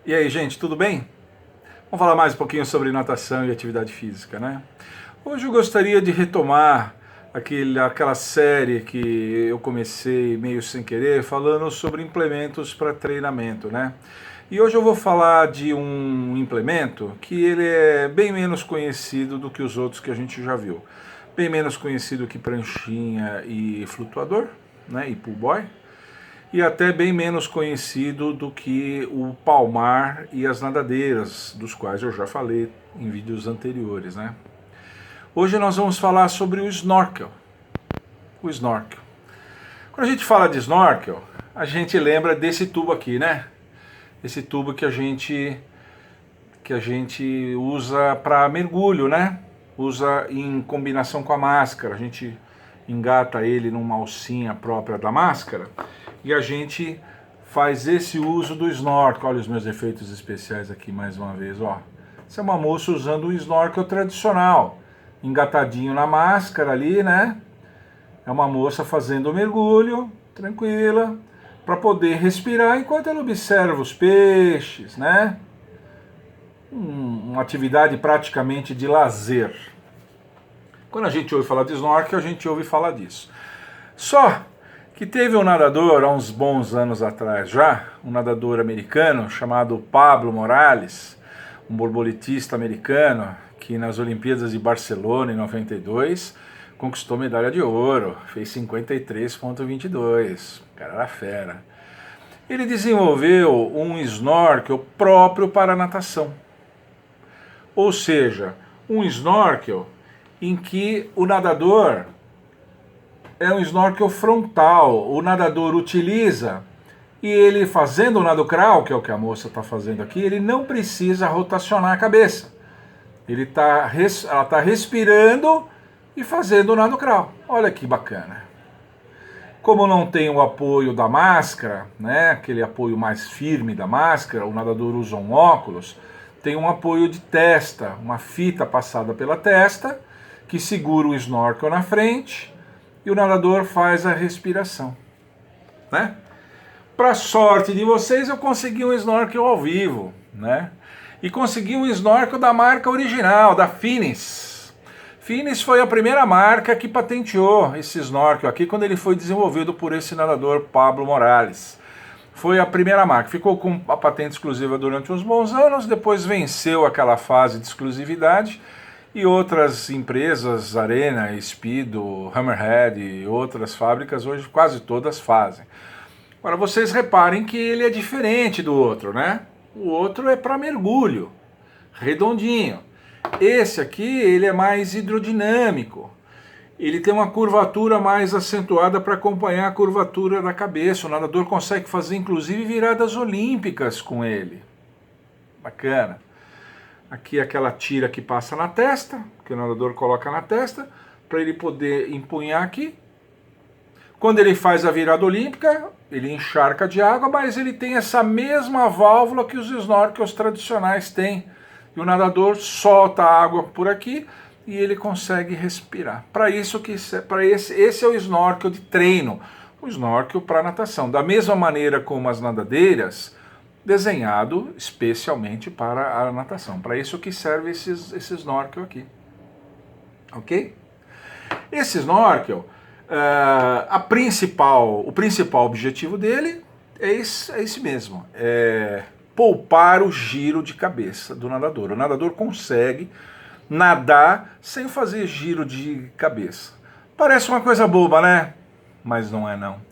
E aí, gente, tudo bem? Vamos falar mais um pouquinho sobre natação e atividade física, né? Hoje eu gostaria de retomar aquela série que eu comecei meio sem querer, falando sobre implementos para treinamento, né? E hoje eu vou falar de um implemento que ele é bem menos conhecido do que os outros que a gente já viu. Bem menos conhecido que pranchinha e flutuador, né? E pool boy, e até bem menos conhecido do que o palmar e as nadadeiras, dos quais eu já falei em vídeos anteriores, né? Hoje nós vamos falar sobre o snorkel. O snorkel. Quando a gente fala de snorkel, a gente lembra desse tubo aqui, né? Esse tubo que a gente usa para mergulho, né? Usa em combinação com a máscara. A gente engata ele numa alcinha própria da máscara e a gente faz esse uso do snorkel. Olha os meus efeitos especiais aqui mais uma vez, ó. Essa é uma moça usando o snorkel tradicional, engatadinho na máscara ali, né? É uma moça fazendo o mergulho, tranquila, para poder respirar enquanto ela observa os peixes, né? Uma atividade praticamente de lazer. Quando a gente ouve falar de snorkel, a gente ouve falar disso. Só que teve um nadador há uns bons anos atrás já, um nadador americano chamado Pablo Morales, um borboletista americano que nas Olimpíadas de Barcelona em 92 conquistou medalha de ouro, fez 53,22, o cara era fera. Ele desenvolveu um snorkel próprio para natação, ou seja, um snorkel em que o nadador é um snorkel frontal, o nadador utiliza e ele fazendo o nado crawl, que é o que a moça está fazendo aqui, ele não precisa rotacionar a cabeça. Ela está respirando e fazendo o nado crawl. Olha que bacana. Como não tem o apoio da máscara, né, aquele apoio mais firme da máscara, o nadador usa um óculos, tem um apoio de testa, uma fita passada pela testa, que segura o snorkel na frente, e o nadador faz a respiração, né? Para sorte de vocês, eu consegui um snorkel ao vivo, né? E consegui um snorkel da marca original, da Finis. Finis foi a primeira marca que patenteou esse snorkel aqui quando ele foi desenvolvido por esse nadador Pablo Morales. Foi a primeira marca, ficou com a patente exclusiva durante uns bons anos, depois venceu aquela fase de exclusividade e outras empresas, Arena, Speedo, Hammerhead e outras fábricas hoje quase todas fazem. Agora vocês reparem que ele é diferente do outro, né? O outro é para mergulho, redondinho. Esse aqui ele é mais hidrodinâmico. Ele tem uma curvatura mais acentuada para acompanhar a curvatura da cabeça. O nadador consegue fazer inclusive viradas olímpicas com ele. Bacana. Aqui é aquela tira que passa na testa, que o nadador coloca na testa, para ele poder empunhar aqui. Quando ele faz a virada olímpica, ele encharca de água, mas ele tem essa mesma válvula que os snorkels tradicionais têm. E o nadador solta a água por aqui e ele consegue respirar. Esse é o snorkel de treino, o snorkel para natação. Da mesma maneira como as nadadeiras, desenhado especialmente para a natação. Para isso que serve esse snorkel aqui. Ok? Esse snorkel, o principal objetivo dele é esse mesmo. É poupar o giro de cabeça do nadador. O nadador consegue nadar sem fazer giro de cabeça. Parece uma coisa boba, né? Mas não é não.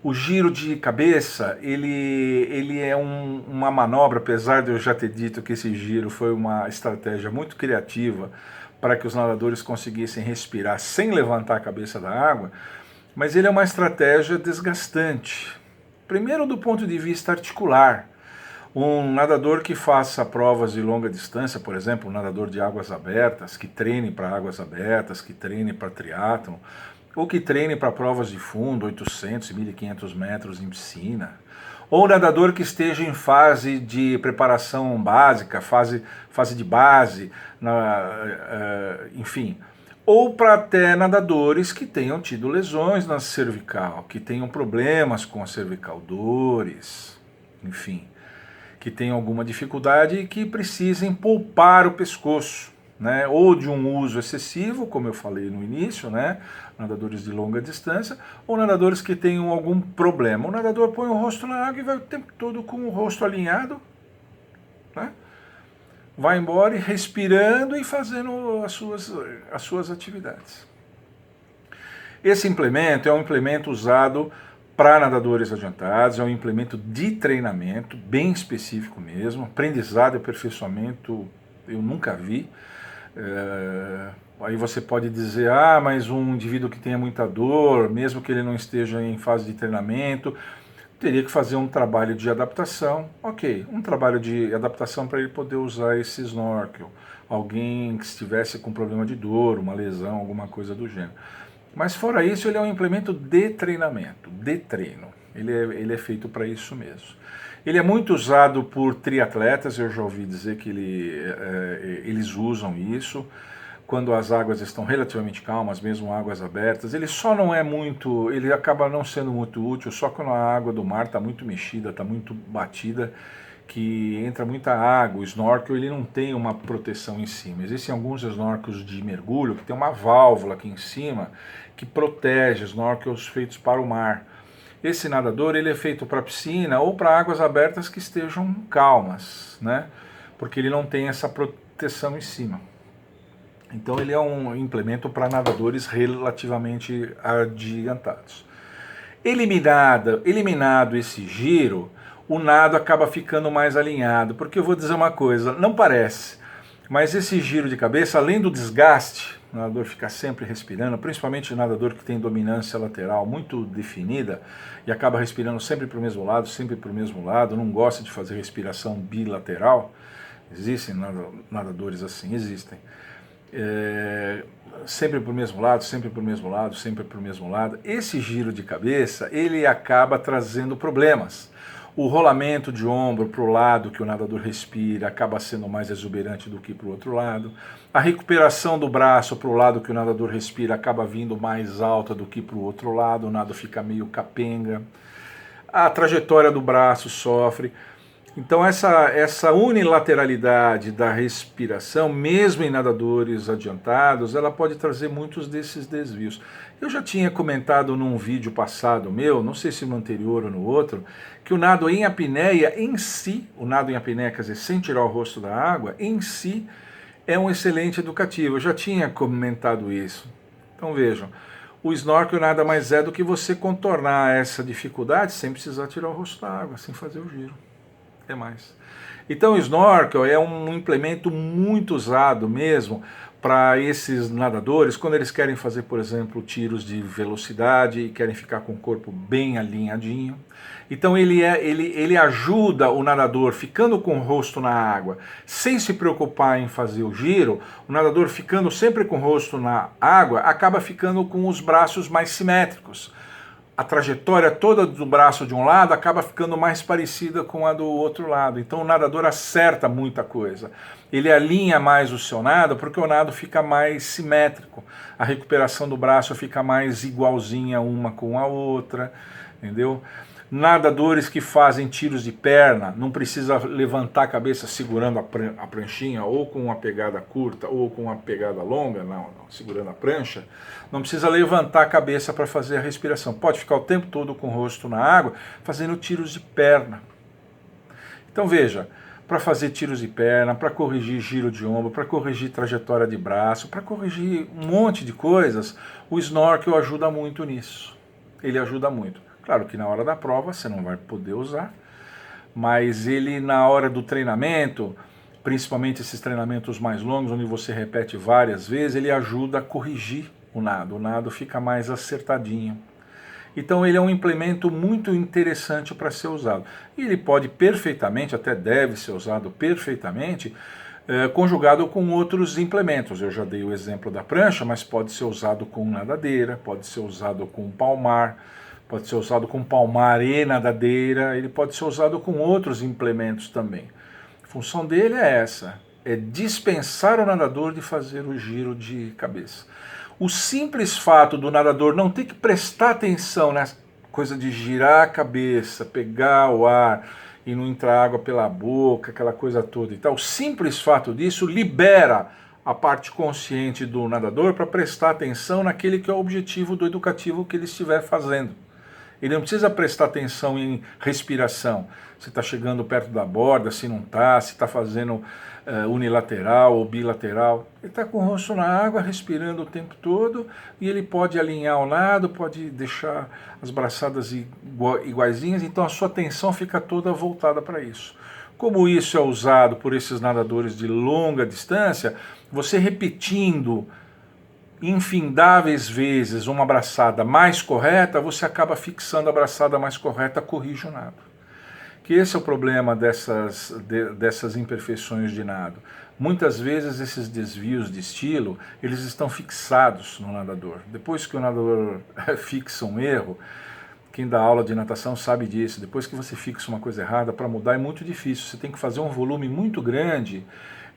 O giro de cabeça, ele é uma manobra, apesar de eu já ter dito que esse giro foi uma estratégia muito criativa para que os nadadores conseguissem respirar sem levantar a cabeça da água, mas ele é uma estratégia desgastante. Primeiro do ponto de vista articular. Um nadador que faça provas de longa distância, por exemplo, um nadador de águas abertas, que treine para águas abertas, que treine para triatlon, ou que treine para provas de fundo, 800 e 1.500 metros em piscina, ou um nadador que esteja em fase de preparação básica, fase de base, enfim, ou para até nadadores que tenham tido lesões na cervical, que tenham problemas com a cervical, dores, enfim, que têm alguma dificuldade e que precisem poupar o pescoço, né? Ou de um uso excessivo, como eu falei no início, né? Nadadores de longa distância, ou nadadores que tenham algum problema. O nadador põe o rosto na água e vai o tempo todo com o rosto alinhado, né? Vai embora e respirando e fazendo as suas atividades. Esse implemento é um implemento usado para nadadores adiantados, é um implemento de treinamento, bem específico mesmo, aprendizado e aperfeiçoamento eu nunca vi. Aí você pode dizer, mas um indivíduo que tenha muita dor, mesmo que ele não esteja em fase de treinamento, teria que fazer um trabalho de adaptação. Ok, um trabalho de adaptação para ele poder usar esse snorkel. Alguém que estivesse com problema de dor, uma lesão, alguma coisa do gênero. Mas fora isso, ele é um implemento de treinamento, de treino. Ele é feito para isso mesmo. Ele é muito usado por triatletas, eu já ouvi dizer que eles usam isso quando as águas estão relativamente calmas, mesmo águas abertas. Ele só não é muito, ele acaba não sendo muito útil só quando a água do mar está muito mexida, está muito batida, que entra muita água. O snorkel ele não tem uma proteção em cima. Existem alguns snorkels de mergulho que tem uma válvula aqui em cima que protege, snorkels feitos para o mar. Esse nadador ele é feito para piscina ou para águas abertas que estejam calmas, né? Porque ele não tem essa proteção em cima. Então ele é um implemento para nadadores relativamente adiantados. Eliminado esse giro, o nado acaba ficando mais alinhado, porque eu vou dizer uma coisa, não parece, mas esse giro de cabeça, além do desgaste, o nadador fica sempre respirando, principalmente o nadador que tem dominância lateral muito definida e acaba respirando sempre para o mesmo lado, não gosta de fazer respiração bilateral. Existem nadadores assim, existem. Sempre para o mesmo lado, sempre para o mesmo lado, sempre para o mesmo lado. Esse giro de cabeça, ele acaba trazendo problemas. O rolamento de ombro para o lado que o nadador respira acaba sendo mais exuberante do que para o outro lado. A recuperação do braço para o lado que o nadador respira acaba vindo mais alta do que para o outro lado, o nado fica meio capenga. A trajetória do braço sofre. Então essa unilateralidade da respiração, mesmo em nadadores adiantados, ela pode trazer muitos desses desvios. Eu já tinha comentado num vídeo passado meu, não sei se no anterior ou no outro, que o nado em apneia em si, o nado em apneia, quer dizer, sem tirar o rosto da água, em si é um excelente educativo. Eu já tinha comentado isso. Então vejam, o snorkel nada mais é do que você contornar essa dificuldade sem precisar tirar o rosto da água, sem fazer o giro. É mais. Então o snorkel é um implemento muito usado mesmo para esses nadadores quando eles querem fazer, por exemplo, tiros de velocidade e querem ficar com o corpo bem alinhadinho. Então ele ajuda o nadador ficando com o rosto na água, sem se preocupar em fazer o giro. O nadador ficando sempre com o rosto na água acaba ficando com os braços mais simétricos. A trajetória toda do braço de um lado acaba ficando mais parecida com a do outro lado. Então o nadador acerta muita coisa. Ele alinha mais o seu nado porque o nado fica mais simétrico. A recuperação do braço fica mais igualzinha uma com a outra, entendeu? Nadadores que fazem tiros de perna, não precisa levantar a cabeça segurando a pranchinha, ou com uma pegada curta, ou com uma pegada longa, não, segurando a prancha. Não precisa levantar a cabeça para fazer a respiração. Pode ficar o tempo todo com o rosto na água, fazendo tiros de perna. Então veja, para fazer tiros de perna, para corrigir giro de ombro, para corrigir trajetória de braço, para corrigir um monte de coisas, o snorkel ajuda muito nisso. Ele ajuda muito. Claro que na hora da prova você não vai poder usar, mas ele na hora do treinamento, principalmente esses treinamentos mais longos, onde você repete várias vezes, ele ajuda a corrigir o nado fica mais acertadinho. Então ele é um implemento muito interessante para ser usado. E ele pode perfeitamente, até deve ser usado perfeitamente, conjugado com outros implementos. Eu já dei o exemplo da prancha, mas pode ser usado com nadadeira, pode ser usado com palmar, pode ser usado com palmar e nadadeira, ele pode ser usado com outros implementos também. A função dele é essa, é dispensar o nadador de fazer o giro de cabeça. O simples fato do nadador não ter que prestar atenção nessa coisa de girar a cabeça, pegar o ar e não entra água pela boca, aquela coisa toda e tal. O simples fato disso libera a parte consciente do nadador para prestar atenção naquele que é o objetivo do educativo que ele estiver fazendo. Ele não precisa prestar atenção em respiração, se está chegando perto da borda, se não está, se está fazendo unilateral ou bilateral. Ele está com o rosto na água, respirando o tempo todo, e ele pode alinhar ao lado, pode deixar as braçadas iguaizinhas, então a sua atenção fica toda voltada para isso. Como isso é usado por esses nadadores de longa distância, você repetindo infindáveis vezes uma braçada mais correta, você acaba fixando a braçada mais correta, corrige o nado. Que esse é o problema dessas imperfeições de nado. Muitas vezes esses desvios de estilo, eles estão fixados no nadador. Depois que o nadador fixa um erro, quem dá aula de natação sabe disso, depois que você fixa uma coisa errada, para mudar é muito difícil. Você tem que fazer um volume muito grande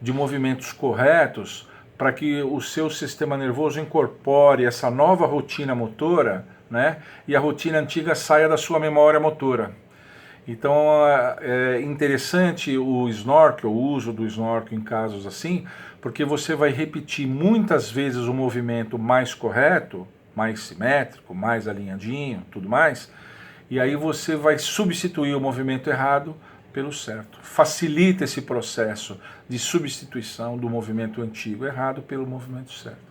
de movimentos corretos para que o seu sistema nervoso incorpore essa nova rotina motora, né? E a rotina antiga saia da sua memória motora. Então é interessante o snorkel, o uso do snorkel em casos assim, porque você vai repetir muitas vezes o movimento mais correto, mais simétrico, mais alinhadinho, tudo mais, e aí você vai substituir o movimento errado pelo certo. Facilita esse processo de substituição do movimento antigo errado pelo movimento certo.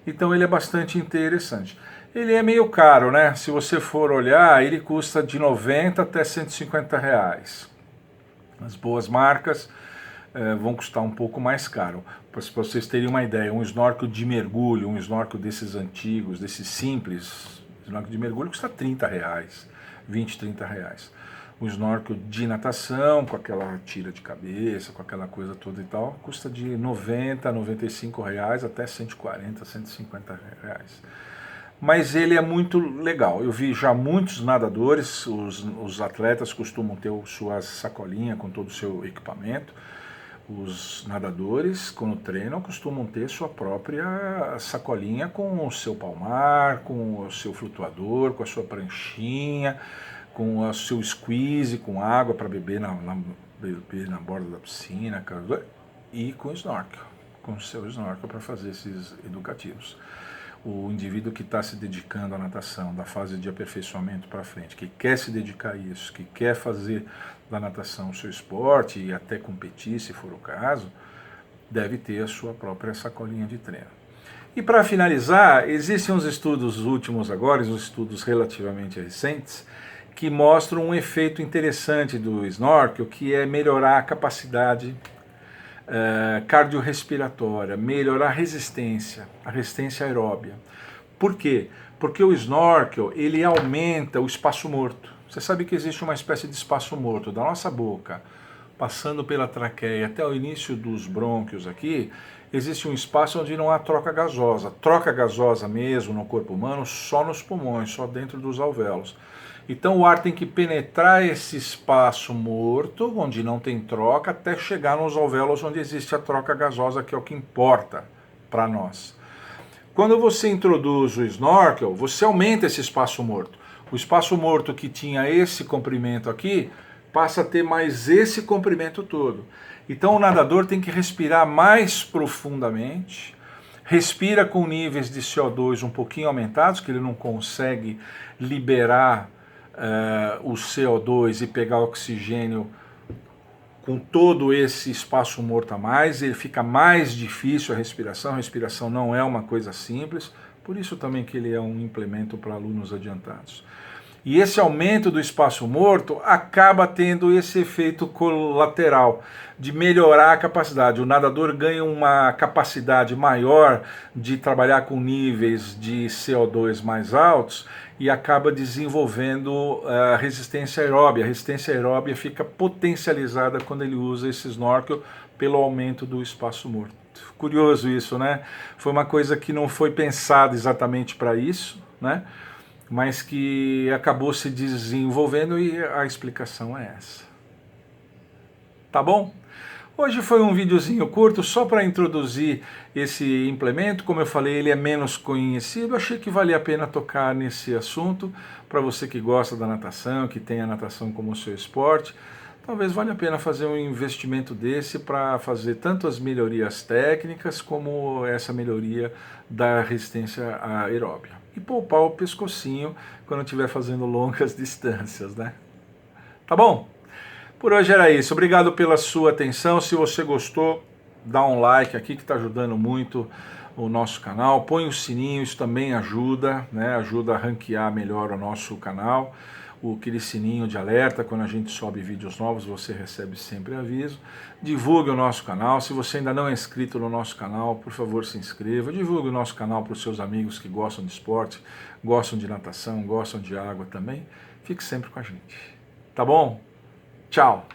Então ele é bastante interessante. Ele é meio caro, né? Se você for olhar, ele custa de 90 até 150 reais. As boas marcas vão custar um pouco mais caro. Para vocês terem uma ideia, um snorkel de mergulho, um snorkel desses antigos, desses simples, snorkel de mergulho custa 30 reais, 20, 30 reais. Um snorkel de natação, com aquela tira de cabeça, com aquela coisa toda e tal, custa de 90 a 95 reais até 140, 150 reais. Mas ele é muito legal. Eu vi já muitos nadadores, os atletas costumam ter sua sacolinha com todo o seu equipamento. Os nadadores, quando treinam, costumam ter sua própria sacolinha com o seu palmar, com o seu flutuador, com a sua pranchinha, com o seu squeeze, com água para beber beber na borda da piscina, e com snorkel, com o seu snorkel para fazer esses educativos. O indivíduo que está se dedicando à natação, da fase de aperfeiçoamento para frente, que quer se dedicar a isso, que quer fazer da natação o seu esporte e até competir, se for o caso, deve ter a sua própria sacolinha de treino. E para finalizar, existem uns estudos últimos agora, uns estudos relativamente recentes, que mostram um efeito interessante do snorkel, que é melhorar a capacidade cardiorrespiratória, melhorar a resistência aeróbia. Por quê? Porque o snorkel, ele aumenta o espaço morto. Você sabe que existe uma espécie de espaço morto da nossa boca, passando pela traqueia até o início dos brônquios aqui, existe um espaço onde não há troca gasosa. Troca gasosa mesmo no corpo humano só nos pulmões, só dentro dos alvéolos. Então o ar tem que penetrar esse espaço morto, onde não tem troca, até chegar nos alvéolos onde existe a troca gasosa, que é o que importa para nós. Quando você introduz o snorkel, você aumenta esse espaço morto. O espaço morto que tinha esse comprimento aqui, passa a ter mais esse comprimento todo. Então o nadador tem que respirar mais profundamente, respira com níveis de CO2 um pouquinho aumentados, que ele não consegue liberar o CO2 e pegar oxigênio com todo esse espaço morto a mais, ele fica mais difícil a respiração não é uma coisa simples, por isso também que ele é um implemento para alunos adiantados. E esse aumento do espaço morto acaba tendo esse efeito colateral de melhorar a capacidade. O nadador ganha uma capacidade maior de trabalhar com níveis de CO2 mais altos e acaba desenvolvendo a resistência aeróbia. A resistência aeróbia fica potencializada quando ele usa esse snorkel pelo aumento do espaço morto. Curioso isso, né? Foi uma coisa que não foi pensada exatamente para isso, né? Mas que acabou se desenvolvendo e a explicação é essa. Tá bom? Hoje foi um videozinho curto só para introduzir esse implemento. Como eu falei, ele é menos conhecido. Achei que valia a pena tocar nesse assunto para você que gosta da natação, que tem a natação como seu esporte. talvez valha a pena fazer um investimento desse para fazer tanto as melhorias técnicas como essa melhoria da resistência aeróbia. E poupar o pescocinho quando estiver fazendo longas distâncias, né? Tá bom? Por hoje era isso. Obrigado pela sua atenção. Se você gostou, dá um like aqui que está ajudando muito o nosso canal. Põe o sininho, isso também ajuda, né? Ajuda a ranquear melhor o nosso canal. Aquele sininho de alerta, quando a gente sobe vídeos novos, você recebe sempre aviso. Divulgue o nosso canal. Se você ainda não é inscrito no nosso canal, por favor, se inscreva. Divulgue o nosso canal para os seus amigos que gostam de esporte, gostam de natação, gostam de água também. Fique sempre com a gente. Tá bom? Tchau!